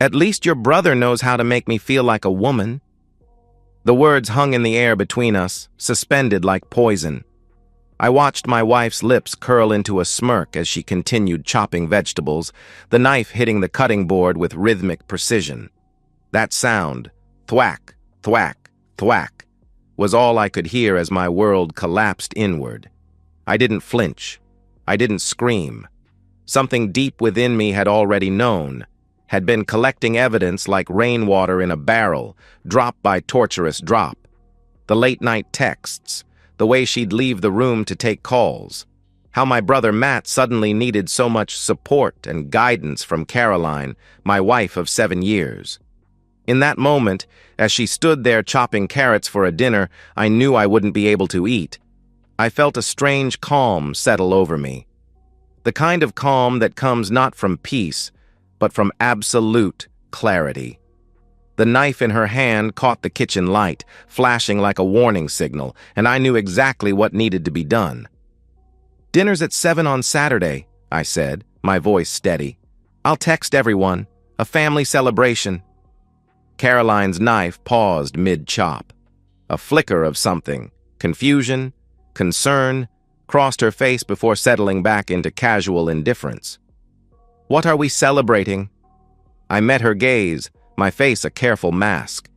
At least your brother knows how to make me feel like a woman." The words hung in the air between us, suspended like poison. I watched my wife's lips curl into a smirk as she continued chopping vegetables, the knife hitting the cutting board with rhythmic precision. That sound, thwack, thwack, thwack, was all I could hear as my world collapsed inward. I didn't flinch. I didn't scream. Something deep within me had already known, had been collecting evidence like rainwater in a barrel, drop by torturous drop. The late-night texts, the way she'd leave the room to take calls, how my brother Matt suddenly needed so much support and guidance from Caroline, my wife of 7 years. In that moment, as she stood there chopping carrots for a dinner I knew I wouldn't be able to eat, I felt a strange calm settle over me. The kind of calm that comes not from peace, but from absolute clarity. The knife in her hand caught the kitchen light, flashing like a warning signal, and I knew exactly what needed to be done. "Dinner's at 7 on Saturday," I said, my voice steady. "I'll text everyone. A family celebration." Caroline's knife paused mid-chop. A flicker of something, confusion, concern, crossed her face before settling back into casual indifference. "What are we celebrating?" I met her gaze, my face a careful mask.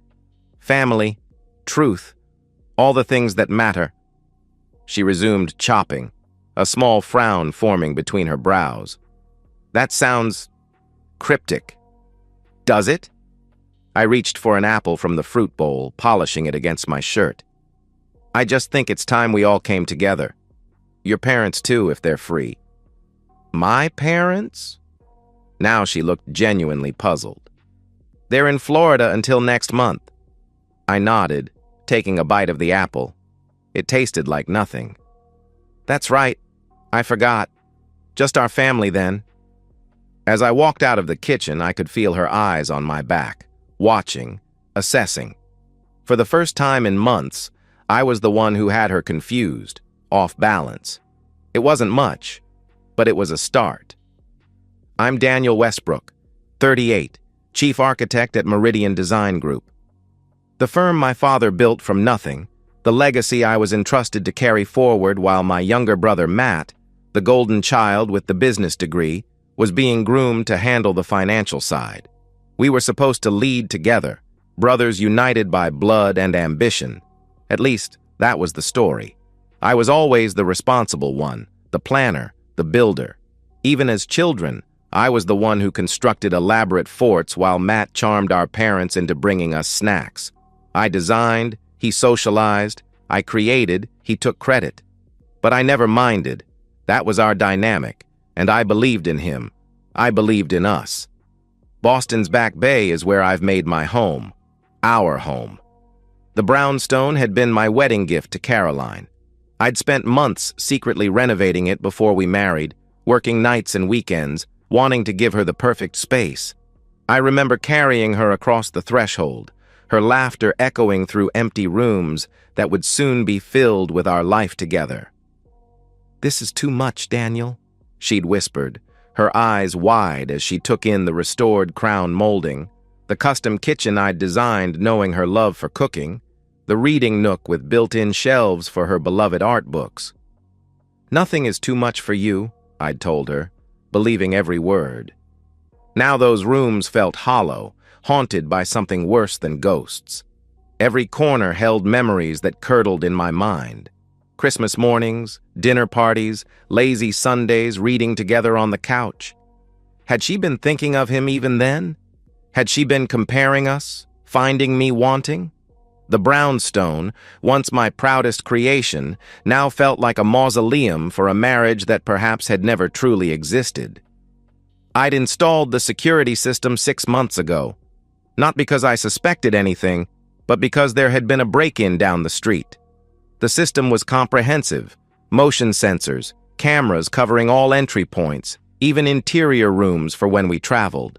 "Family, truth, all the things that matter." She resumed chopping, a small frown forming between her brows. "That sounds cryptic." "Does it?" I reached for an apple from the fruit bowl, polishing it against my shirt. "I just think it's time we all came together. Your parents too, if they're free." "My parents?" Now she looked genuinely puzzled. "They're in Florida until next month." I nodded, taking a bite of the apple. It tasted like nothing. "That's right. I forgot. Just our family then." As I walked out of the kitchen, I could feel her eyes on my back, watching, assessing. For the first time in months, I was the one who had her confused, off balance. It wasn't much, but it was a start. "I'm Daniel Westbrook, 38, Chief Architect at Meridian Design Group. The firm my father built from nothing, the legacy I was entrusted to carry forward while my younger brother Matt, the golden child with the business degree, was being groomed to handle the financial side. We were supposed to lead together, brothers united by blood and ambition. At least, that was the story. I was always the responsible one, the planner, the builder. Even as children, I was the one who constructed elaborate forts while Matt charmed our parents into bringing us snacks. I designed, he socialized, I created, he took credit. But I never minded. That was our dynamic, and I believed in him. I believed in us. Boston's Back Bay is where I've made my home, our home. The brownstone had been my wedding gift to Caroline. I'd spent months secretly renovating it before we married, working nights and weekends, wanting to give her the perfect space. I remember carrying her across the threshold, her laughter echoing through empty rooms that would soon be filled with our life together. "This is too much, Daniel," she'd whispered, her eyes wide as she took in the restored crown molding, the custom kitchen I'd designed knowing her love for cooking, the reading nook with built-in shelves for her beloved art books. "Nothing is too much for you," I'd told her, believing every word. Now those rooms felt hollow, haunted by something worse than ghosts. Every corner held memories that curdled in my mind. Christmas mornings, dinner parties, lazy Sundays reading together on the couch. Had she been thinking of him even then? Had she been comparing us, finding me wanting? The brownstone, once my proudest creation, now felt like a mausoleum for a marriage that perhaps had never truly existed. I'd installed the security system 6 months ago, not because I suspected anything, but because there had been a break-in down the street. The system was comprehensive, motion sensors, cameras covering all entry points, even interior rooms for when we traveled.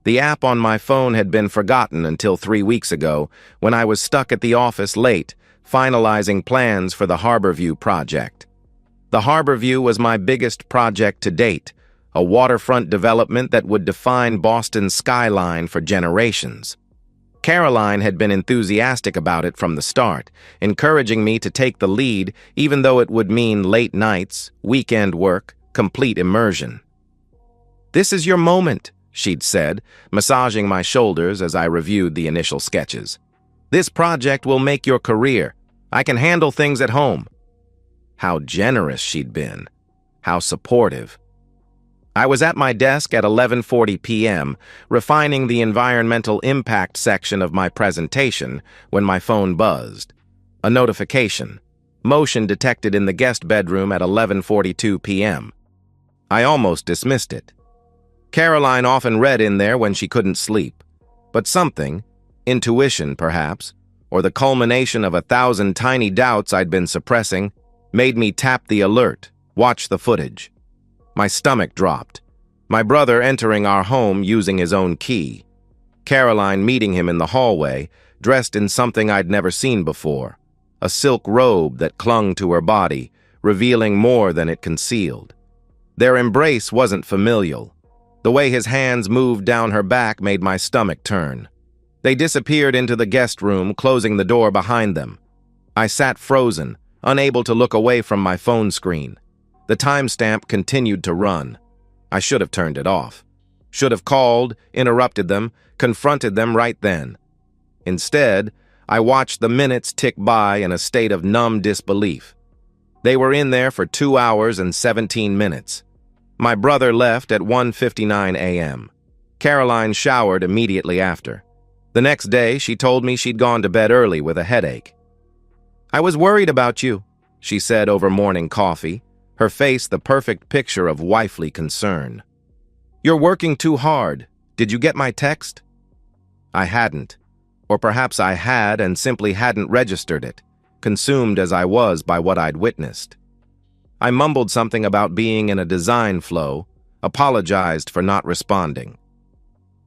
The app on my phone had been forgotten until 3 weeks ago, when I was stuck at the office late, finalizing plans for the Harborview project. The Harborview was my biggest project to date, a waterfront development that would define Boston's skyline for generations. Caroline had been enthusiastic about it from the start, encouraging me to take the lead even though it would mean late nights, weekend work, complete immersion. "This is your moment," she'd said, massaging my shoulders as I reviewed the initial sketches. "This project will make your career. I can handle things at home." How generous she'd been. How supportive. I was at my desk at 11:40 p.m., refining the environmental impact section of my presentation when my phone buzzed. A notification. Motion detected in the guest bedroom at 11:42 p.m. I almost dismissed it. Caroline often read in there when she couldn't sleep. But something, intuition perhaps, or the culmination of 1,000 tiny doubts I'd been suppressing, made me tap the alert, watch the footage. My stomach dropped. My brother entering our home using his own key. Caroline meeting him in the hallway, dressed in something I'd never seen before. A silk robe that clung to her body, revealing more than it concealed. Their embrace wasn't familial. The way his hands moved down her back made my stomach turn. They disappeared into the guest room, closing the door behind them. I sat frozen, unable to look away from my phone screen. The timestamp continued to run. I should have turned it off. Should have called, interrupted them, confronted them right then. Instead, I watched the minutes tick by in a state of numb disbelief. They were in there for 2 hours and 17 minutes. My brother left at 1:59 a.m. Caroline showered immediately after. The next day, she told me she'd gone to bed early with a headache. "I was worried about you," she said over morning coffee, her face the perfect picture of wifely concern. "You're working too hard. Did you get my text?" I hadn't. Or perhaps I had and simply hadn't registered it, consumed as I was by what I'd witnessed. I mumbled something about being in a design flow, apologized for not responding.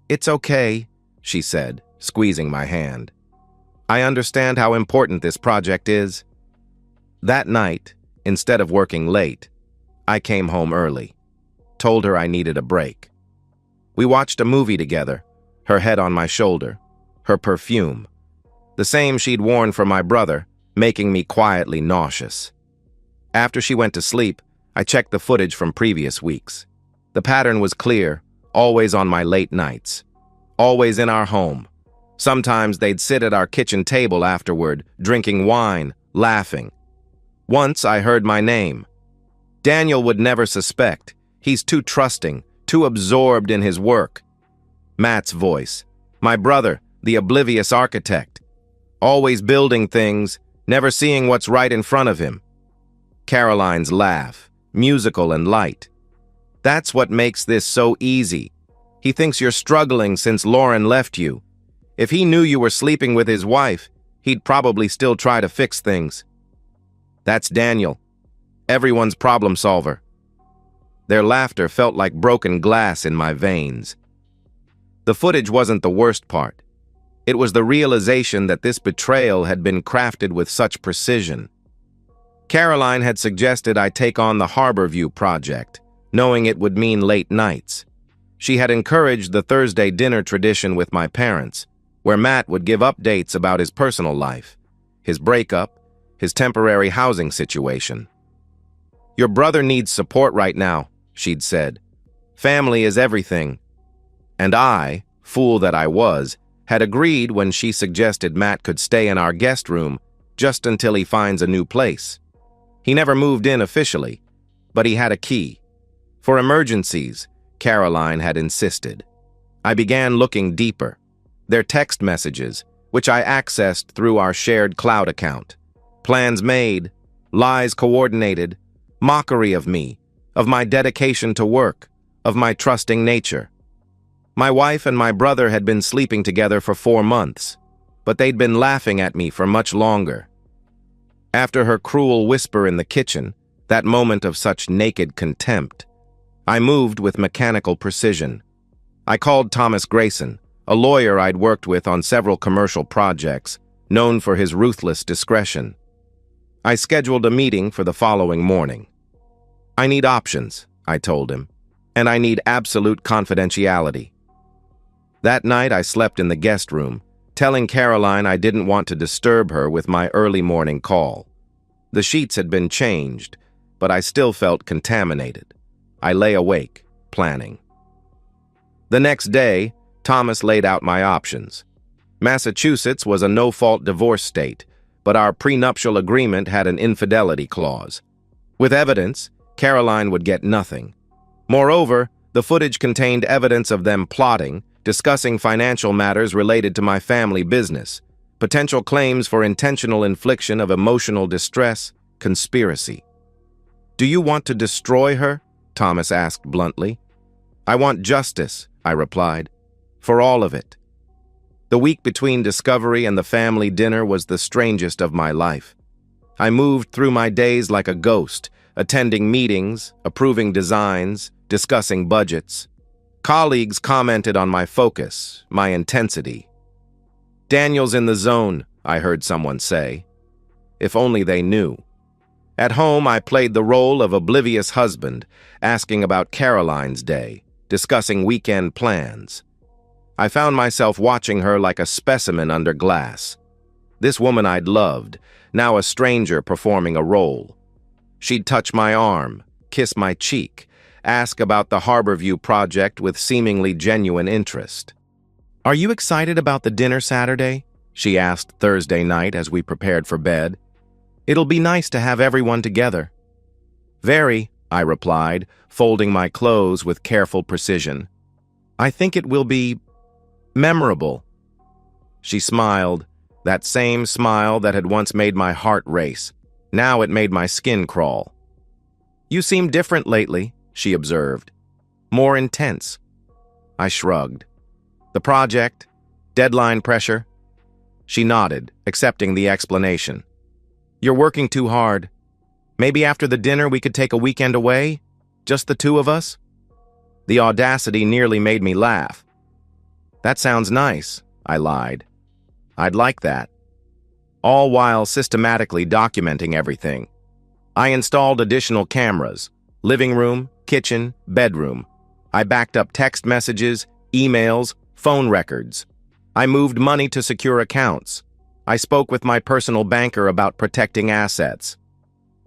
"It's okay," she said, squeezing my hand. "I understand how important this project is." That night, instead of working late, I came home early, told her I needed a break. We watched a movie together, her head on my shoulder, her perfume, the same she'd worn for my brother, making me quietly nauseous. After she went to sleep, I checked the footage from previous weeks. The pattern was clear, always on my late nights, always in our home. Sometimes they'd sit at our kitchen table afterward, drinking wine, laughing. Once I heard my name. Daniel would never suspect. He's too trusting, too absorbed in his work. Matt's voice. My brother, the oblivious architect. Always building things, never seeing what's right in front of him. Caroline's laugh, musical and light. "That's what makes this so easy. He thinks you're struggling since Lauren left you. If he knew you were sleeping with his wife, he'd probably still try to fix things. That's Daniel, everyone's problem solver." Their laughter felt like broken glass in my veins. The footage wasn't the worst part. It was the realization that this betrayal had been crafted with such precision. Caroline had suggested I take on the Harborview project, knowing it would mean late nights. She had encouraged the Thursday dinner tradition with my parents, where Matt would give updates about his personal life, his breakup, his temporary housing situation. "Your brother needs support right now," she'd said. "Family is everything." And I, fool that I was, had agreed when she suggested Matt could stay in our guest room just until he finds a new place. He never moved in officially, but he had a key. For emergencies, Caroline had insisted. I began looking deeper. Their text messages, which I accessed through our shared cloud account. Plans made, lies coordinated, mockery of me, of my dedication to work, of my trusting nature. My wife and my brother had been sleeping together for 4 months, but they'd been laughing at me for much longer. After her cruel whisper in the kitchen, that moment of such naked contempt, I moved with mechanical precision. I called Thomas Grayson, a lawyer I'd worked with on several commercial projects, known for his ruthless discretion. I scheduled a meeting for the following morning. "I need options," I told him. and I need absolute confidentiality. That night, I slept in the guest room, telling Caroline I didn't want to disturb her with my early morning call. The sheets had been changed, but I still felt contaminated. I lay awake, planning. The next day, Thomas laid out my options. Massachusetts was a no-fault divorce state, but our prenuptial agreement had an infidelity clause. With evidence, Caroline would get nothing. Moreover, the footage contained evidence of them plotting, discussing financial matters related to my family business, potential claims for intentional infliction of emotional distress, conspiracy. "Do you want to destroy her?" Thomas asked bluntly. "I want justice," I replied, "for all of it." The week between discovery and the family dinner was the strangest of my life. I moved through my days like a ghost, attending meetings, approving designs, discussing budgets. Colleagues commented on my focus, my intensity. "Daniel's in the zone," I heard someone say. If only they knew. At home, I played the role of oblivious husband, asking about Caroline's day, discussing weekend plans. I found myself watching her like a specimen under glass. This woman I'd loved, now a stranger performing a role. She'd touch my arm, kiss my cheek, ask about the Harborview project with seemingly genuine interest. "Are you excited about the dinner Saturday?" she asked Thursday night as we prepared for bed. "It'll be nice to have everyone together." "Very," I replied, folding my clothes with careful precision. "I think it will be memorable." She smiled, that same smile that had once made my heart race. Now it made my skin crawl. "You seem different lately," she observed. "More intense." I shrugged. "The project? Deadline pressure?" She nodded, accepting the explanation. "You're working too hard. Maybe after the dinner we could take a weekend away? Just the two of us?" The audacity nearly made me laugh. "That sounds nice," I lied. "I'd like that." All while systematically documenting everything. I installed additional cameras, living room, kitchen, bedroom. I backed up text messages, emails, phone records. I moved money to secure accounts. I spoke with my personal banker about protecting assets.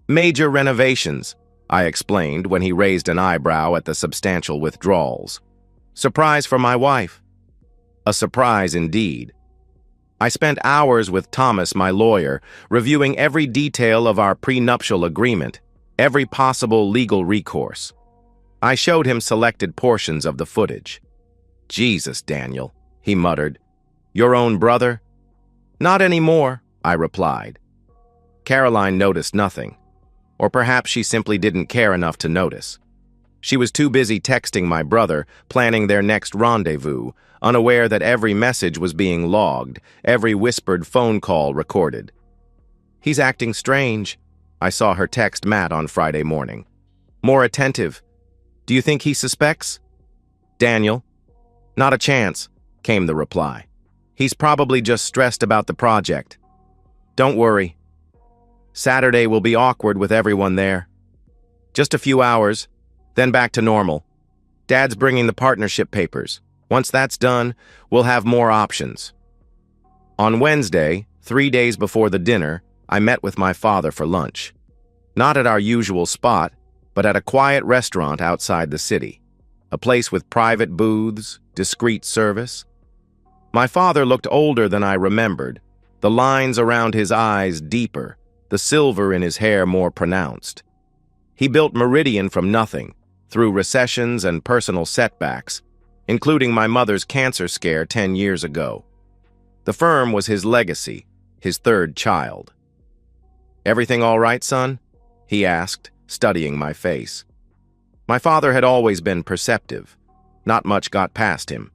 "Major renovations," I explained when he raised an eyebrow at the substantial withdrawals. "Surprise for my wife." A surprise indeed. I spent hours with Thomas, my lawyer, reviewing every detail of our prenuptial agreement, every possible legal recourse. I showed him selected portions of the footage. "Jesus, Daniel," he muttered. "Your own brother?" "Not anymore," I replied. Caroline noticed nothing. Or perhaps she simply didn't care enough to notice. She was too busy texting my brother, planning their next rendezvous, unaware that every message was being logged, every whispered phone call recorded. "He's acting strange," I saw her text Matt on Friday morning. "More attentive. Do you think he suspects?" "Daniel?" "Not a chance," came the reply. "He's probably just stressed about the project. Don't worry. Saturday will be awkward with everyone there. Just a few hours, then back to normal. Dad's bringing the partnership papers. Once that's done, we'll have more options." On Wednesday, 3 days before the dinner, I met with my father for lunch. Not at our usual spot, but at a quiet restaurant outside the city. A place with private booths, discreet service. My father looked older than I remembered, the lines around his eyes deeper, the silver in his hair more pronounced. He built Meridian from nothing, through recessions and personal setbacks, including my mother's cancer scare 10 years ago. The firm was his legacy, his third child. "Everything all right, son?" he asked, studying my face. My father had always been perceptive. Not much got past him.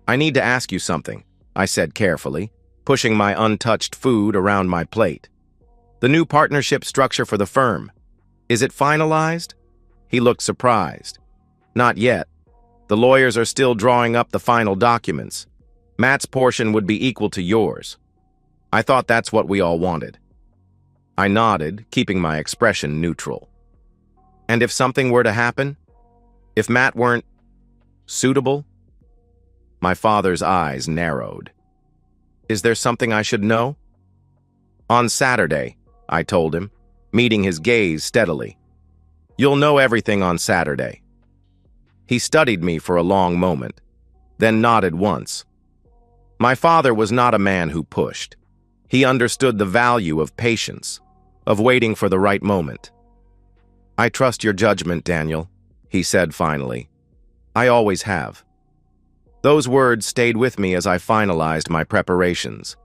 "I need to ask you something," I said carefully, pushing my untouched food around my plate. "The new partnership structure for the firm. Is it finalized?" He looked surprised. "Not yet. The lawyers are still drawing up the final documents. Matt's portion would be equal to yours." I thought that's what we all wanted. I nodded, keeping my expression neutral. "And if something were to happen?" If Matt weren't suitable? My father's eyes narrowed. Is there something I should know? On Saturday, I told him, meeting his gaze steadily. You'll know everything on Saturday. He studied me for a long moment, then nodded once. My father was not a man who pushed. He understood the value of patience, of waiting for the right moment. I trust your judgment, Daniel, he said finally. I always have. Those words stayed with me as I finalized my preparations.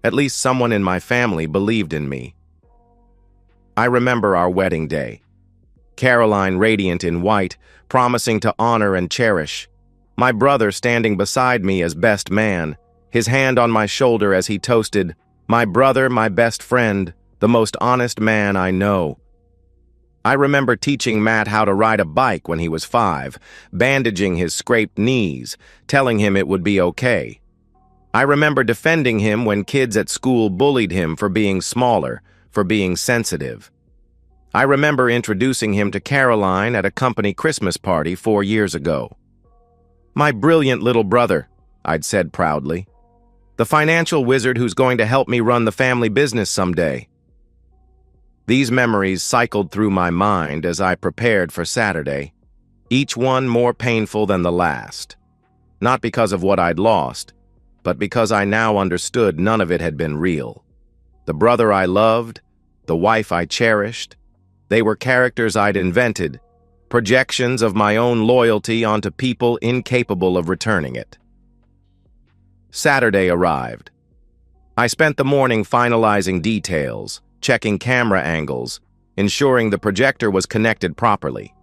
At least someone in my family believed in me. I remember our wedding day. Caroline radiant in white, promising to honor and cherish. My brother standing beside me as best man, his hand on my shoulder as he toasted, "My brother, my best friend, the most honest man I know." I remember teaching Matt how to ride a bike when he was 5, bandaging his scraped knees, telling him it would be okay. I remember defending him when kids at school bullied him for being smaller, for being sensitive. I remember introducing him to Caroline at a company Christmas party 4 years ago. My brilliant little brother, I'd said proudly. The financial wizard who's going to help me run the family business someday. These memories cycled through my mind as I prepared for Saturday, each one more painful than the last. Not because of what I'd lost, but because I now understood none of it had been real. The brother I loved, the wife I cherished, they were characters I'd invented, projections of my own loyalty onto people incapable of returning it. Saturday arrived. I spent the morning finalizing details, checking camera angles, ensuring the projector was connected properly.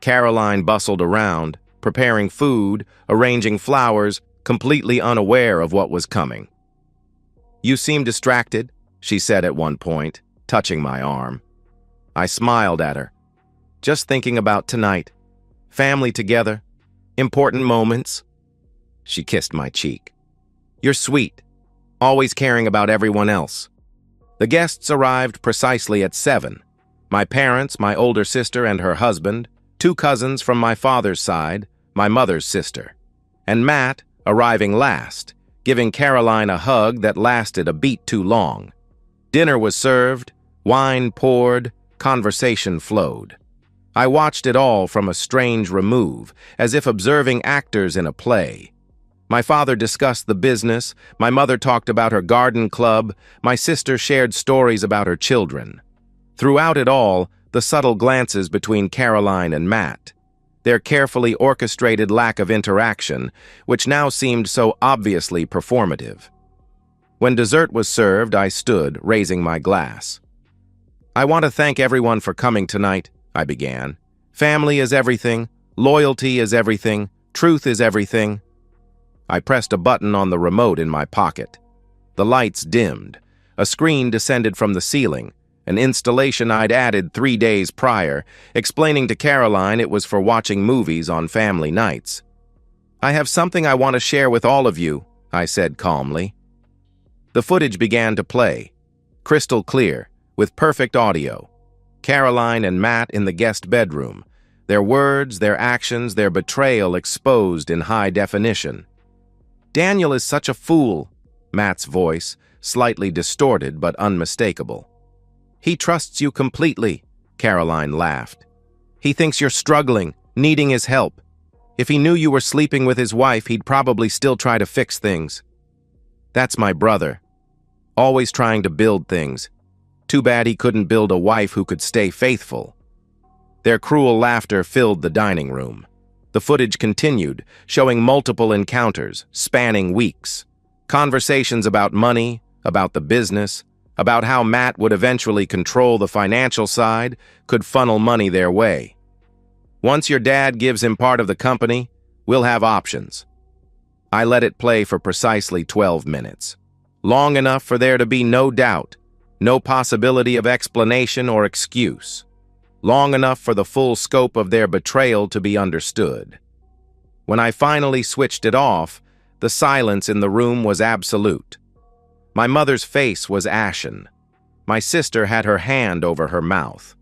Caroline bustled around, preparing food, arranging flowers, completely unaware of what was coming. "You seem distracted," she said at one point, touching my arm. I smiled at her. "Just thinking about tonight. Family together. Important moments." She kissed my cheek. "You're sweet, always caring about everyone else." The guests arrived precisely at 7. My parents, my older sister and her husband, 2 cousins from my father's side, my mother's sister, and Matt arriving last, giving Caroline a hug that lasted a beat too long. Dinner was served, wine poured, conversation flowed. I watched it all from a strange remove, as if observing actors in a play. My father discussed the business, my mother talked about her garden club, my sister shared stories about her children. Throughout it all, the subtle glances between Caroline and Matt, their carefully orchestrated lack of interaction, which now seemed so obviously performative. When dessert was served, I stood, raising my glass. "I want to thank everyone for coming tonight," I began. "Family is everything, loyalty is everything, truth is everything." I pressed a button on the remote in my pocket. The lights dimmed. A screen descended from the ceiling, an installation I'd added 3 days prior, explaining to Caroline it was for watching movies on family nights. "I have something I want to share with all of you," I said calmly. The footage began to play, crystal clear, with perfect audio. Caroline and Matt in the guest bedroom, their words, their actions, their betrayal exposed in high definition. "Daniel is such a fool," Matt's voice, slightly distorted but unmistakable. "He trusts you completely," Caroline laughed. "He thinks you're struggling, needing his help. If he knew you were sleeping with his wife, he'd probably still try to fix things." That's my brother. Always trying to build things. Too bad he couldn't build a wife who could stay faithful. Their cruel laughter filled the dining room. The footage continued, showing multiple encounters, spanning weeks. Conversations about money, about the business, about how Matt would eventually control the financial side, could funnel money their way. "Once your dad gives him part of the company, we'll have options." I let it play for precisely 12 minutes. Long enough for there to be no doubt, no possibility of explanation or excuse. Long enough for the full scope of their betrayal to be understood. When I finally switched it off, the silence in the room was absolute. My mother's face was ashen. My sister had her hand over her mouth.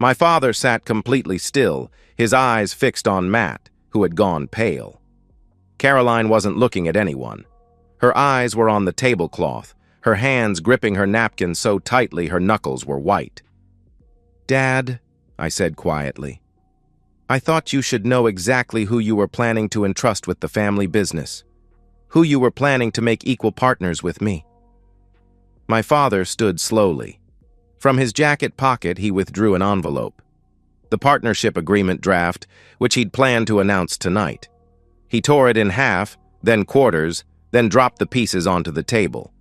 My father sat completely still, his eyes fixed on Matt, who had gone pale. Caroline wasn't looking at anyone. Her eyes were on the tablecloth, her hands gripping her napkin so tightly her knuckles were white. "Dad," I said quietly, "I thought you should know exactly who you were planning to entrust with the family business, who you were planning to make equal partners with me." My father stood slowly. From his jacket pocket, he withdrew an envelope. The partnership agreement draft, which he'd planned to announce tonight. He tore it in half, then quarters, then dropped the pieces onto the table.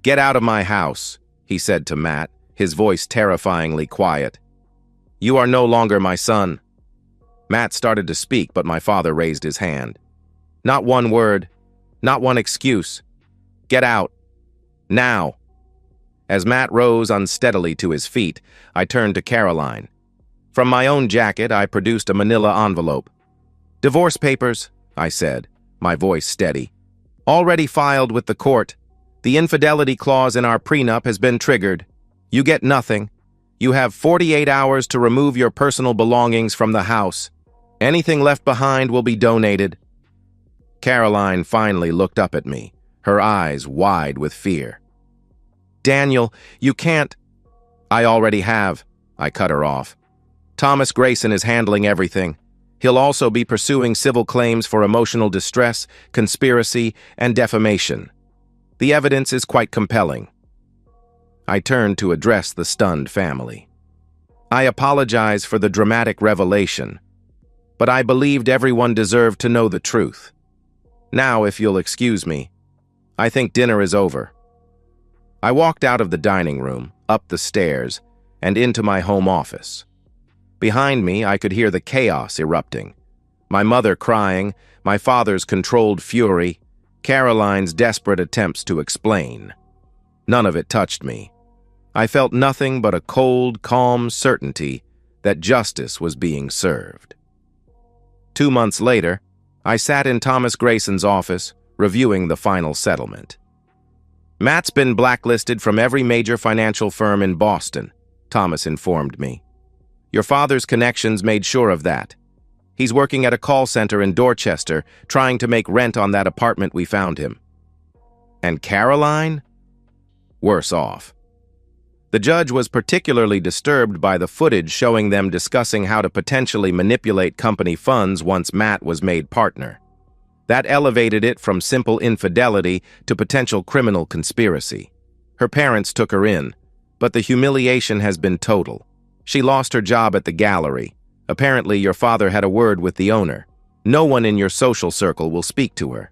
"Get out of my house," he said to Matt, his voice terrifyingly quiet. "You are no longer my son." Matt started to speak, but my father raised his hand. "Not one word, not one excuse. Get out. Now." As Matt rose unsteadily to his feet, I turned to Caroline. From my own jacket, I produced a manila envelope. "Divorce papers," I said, my voice steady. "Already filed with the court. The infidelity clause in our prenup has been triggered. You get nothing. You have 48 hours to remove your personal belongings from the house. Anything left behind will be donated." Caroline finally looked up at me, her eyes wide with fear. "Daniel, you can't—" "I already have," I cut her off. "Thomas Grayson is handling everything. He'll also be pursuing civil claims for emotional distress, conspiracy, and defamation. The evidence is quite compelling." I turned to address the stunned family. "I apologize for the dramatic revelation, but I believed everyone deserved to know the truth. Now, if you'll excuse me, I think dinner is over." I walked out of the dining room, up the stairs, and into my home office. Behind me, I could hear the chaos erupting. My mother crying, my father's controlled fury, Caroline's desperate attempts to explain. None of it touched me. I felt nothing but a cold, calm certainty that justice was being served. 2 months later, I sat in Thomas Grayson's office, reviewing the final settlement. "Matt's been blacklisted from every major financial firm in Boston," Thomas informed me. "Your father's connections made sure of that. He's working at a call center in Dorchester, trying to make rent on that apartment we found him." "And Caroline?" "Worse off." The judge was particularly disturbed by the footage showing them discussing how to potentially manipulate company funds once Matt was made partner. That elevated it from simple infidelity to potential criminal conspiracy. Her parents took her in, but the humiliation has been total. She lost her job at the gallery. Apparently, your father had a word with the owner. No one in your social circle will speak to her.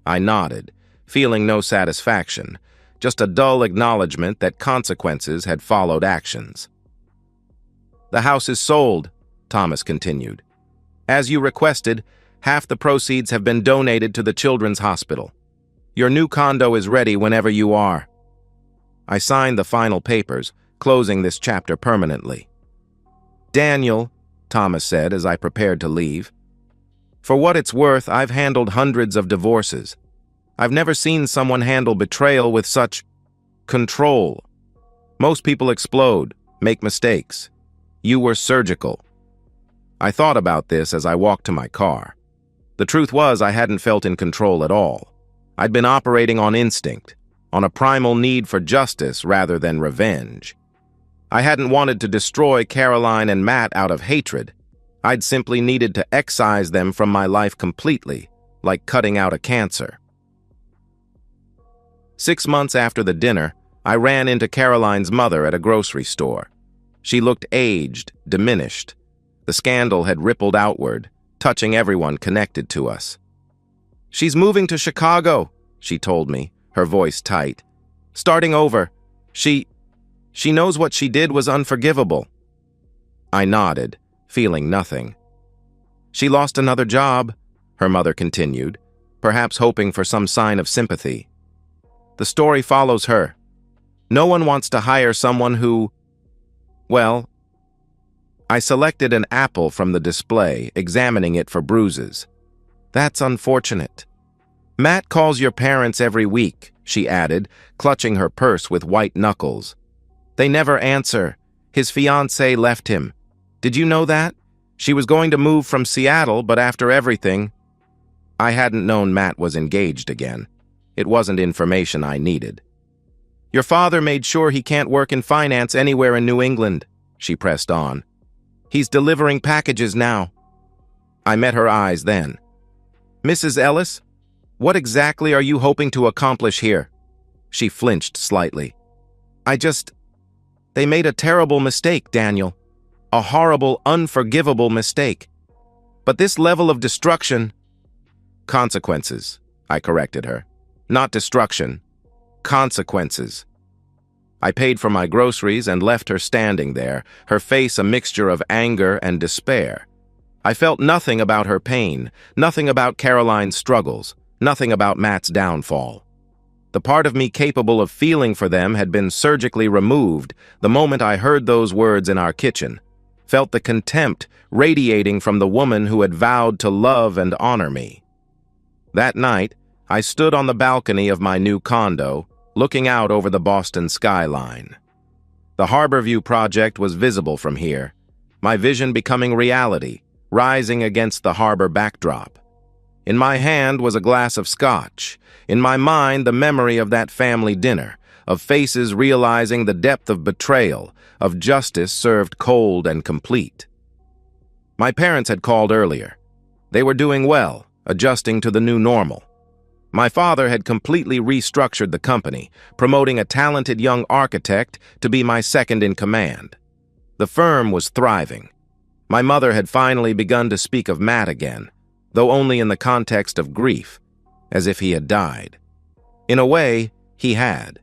I nodded, feeling no satisfaction, just a dull acknowledgement that consequences had followed actions. "The house is sold," Thomas continued. "As you requested, half the proceeds have been donated to the Children's Hospital. Your new condo is ready whenever you are." I signed the final papers, closing this chapter permanently. "Daniel," Thomas said as I prepared to leave, "for what it's worth, I've handled hundreds of divorces. I've never seen someone handle betrayal with such control. Most people explode, make mistakes. You were surgical." I thought about this as I walked to my car. The truth was, I hadn't felt in control at all. I'd been operating on instinct, on a primal need for justice rather than revenge. I hadn't wanted to destroy Caroline and Matt out of hatred. I'd simply needed to excise them from my life completely, like cutting out a cancer. 6 months after the dinner, I ran into Caroline's mother at a grocery store. She looked aged, diminished. The scandal had rippled outward, touching everyone connected to us. "She's moving to Chicago," she told me, her voice tight. "Starting over. She knows what she did was unforgivable." I nodded, feeling nothing. "She lost another job," her mother continued, perhaps hoping for some sign of sympathy. "The story follows her. No one wants to hire someone who, well..." I selected an apple from the display, examining it for bruises. "That's unfortunate." "Matt calls your parents every week," she added, clutching her purse with white knuckles. "They never answer. His fiancée left him. Did you know that? She was going to move from Seattle, but after everything... I hadn't known Matt was engaged again. It wasn't information I needed. Your father made sure he can't work in finance anywhere in New England, she pressed on. He's delivering packages now. I met her eyes then. Mrs. Ellis, what exactly are you hoping to accomplish here? She flinched slightly. They made a terrible mistake, Daniel. A horrible, unforgivable mistake. But this level of destruction... Consequences, I corrected her. Not destruction. Consequences. I paid for my groceries and left her standing there, her face a mixture of anger and despair. I felt nothing about her pain, nothing about Caroline's struggles, nothing about Matt's downfall. The part of me capable of feeling for them had been surgically removed the moment I heard those words in our kitchen, felt the contempt radiating from the woman who had vowed to love and honor me. That night, I stood on the balcony of my new condo, looking out over the Boston skyline. The Harborview project was visible from here, my vision becoming reality, rising against the harbor backdrop. In my hand was a glass of scotch, in my mind the memory of that family dinner, of faces realizing the depth of betrayal, of justice served cold and complete. My parents had called earlier. They were doing well, adjusting to the new normal. My father had completely restructured the company, promoting a talented young architect to be my second in command. The firm was thriving. My mother had finally begun to speak of Matt again, though only in the context of grief, as if he had died. In a way, he had.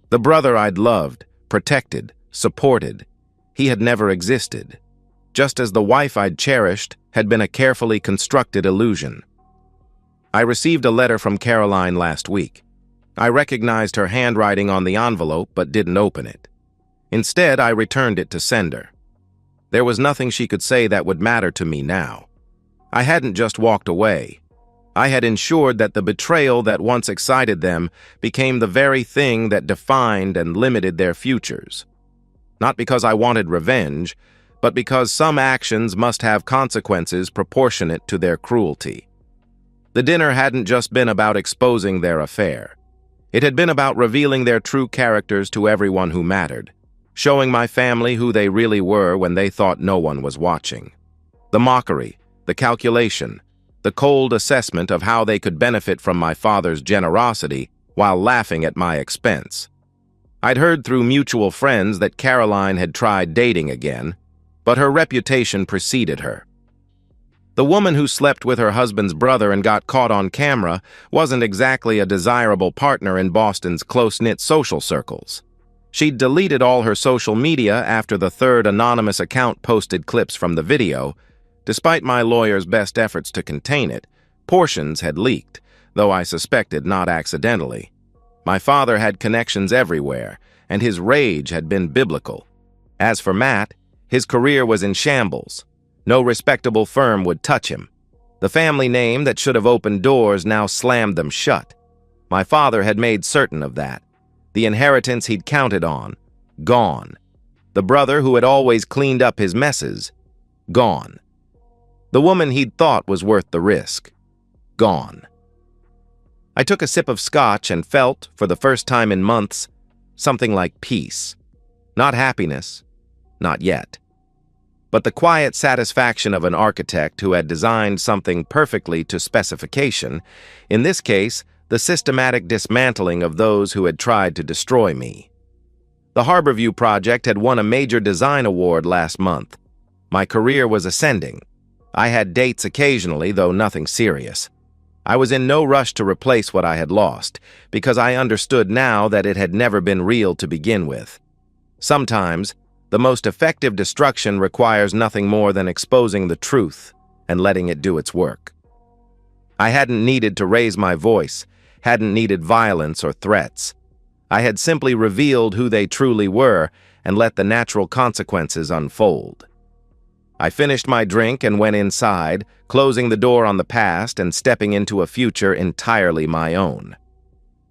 The brother I'd loved, protected, supported, he had never existed, just as the wife I'd cherished had been a carefully constructed illusion. I received a letter from Caroline last week. I recognized her handwriting on the envelope but didn't open it. Instead, I returned it to sender. There was nothing she could say that would matter to me now. I hadn't just walked away. I had ensured that the betrayal that once excited them became the very thing that defined and limited their futures. Not because I wanted revenge, but because some actions must have consequences proportionate to their cruelty. The dinner hadn't just been about exposing their affair. It had been about revealing their true characters to everyone who mattered, showing my family who they really were when they thought no one was watching. The mockery, the calculation, the cold assessment of how they could benefit from my father's generosity while laughing at my expense. I'd heard through mutual friends that Caroline had tried dating again, but her reputation preceded her. The woman who slept with her husband's brother and got caught on camera wasn't exactly a desirable partner in Boston's close-knit social circles. She'd deleted all her social media after the third anonymous account posted clips from the video. Despite my lawyer's best efforts to contain it, portions had leaked, though I suspected not accidentally. My father had connections everywhere, and his rage had been biblical. As for Matt, his career was in shambles. No respectable firm would touch him. The family name that should have opened doors now slammed them shut. My father had made certain of that. The inheritance he'd counted on, gone. The brother who had always cleaned up his messes, gone. The woman he'd thought was worth the risk, gone. I took a sip of scotch and felt, for the first time in months, something like peace. Not happiness, not yet. But the quiet satisfaction of an architect who had designed something perfectly to specification, in this case, the systematic dismantling of those who had tried to destroy me. The Harborview project had won a major design award last month. My career was ascending. I had dates occasionally, though nothing serious. I was in no rush to replace what I had lost, because I understood now that it had never been real to begin with. Sometimes, the most effective destruction requires nothing more than exposing the truth and letting it do its work. I hadn't needed to raise my voice, hadn't needed violence or threats. I had simply revealed who they truly were and let the natural consequences unfold. I finished my drink and went inside, closing the door on the past and stepping into a future entirely my own.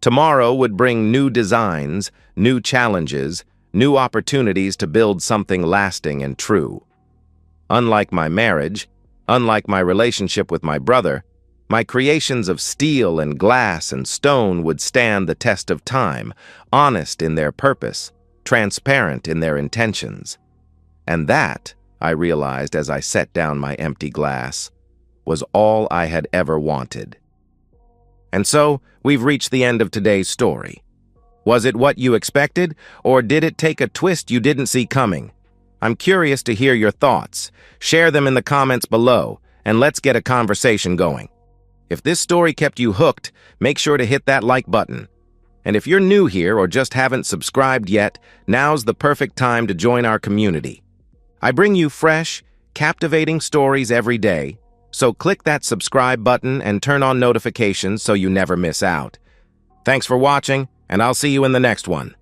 Tomorrow would bring new designs, new challenges, new opportunities to build something lasting and true. Unlike my marriage, unlike my relationship with my brother, my creations of steel and glass and stone would stand the test of time, honest in their purpose, transparent in their intentions. And that, I realized as I set down my empty glass, was all I had ever wanted. And so, we've reached the end of today's story. Was it what you expected, or did it take a twist you didn't see coming? I'm curious to hear your thoughts. Share them in the comments below, and let's get a conversation going. If this story kept you hooked, make sure to hit that like button. And if you're new here or just haven't subscribed yet, now's the perfect time to join our community. I bring you fresh, captivating stories every day, so click that subscribe button and turn on notifications so you never miss out. Thanks for watching, and I'll see you in the next one.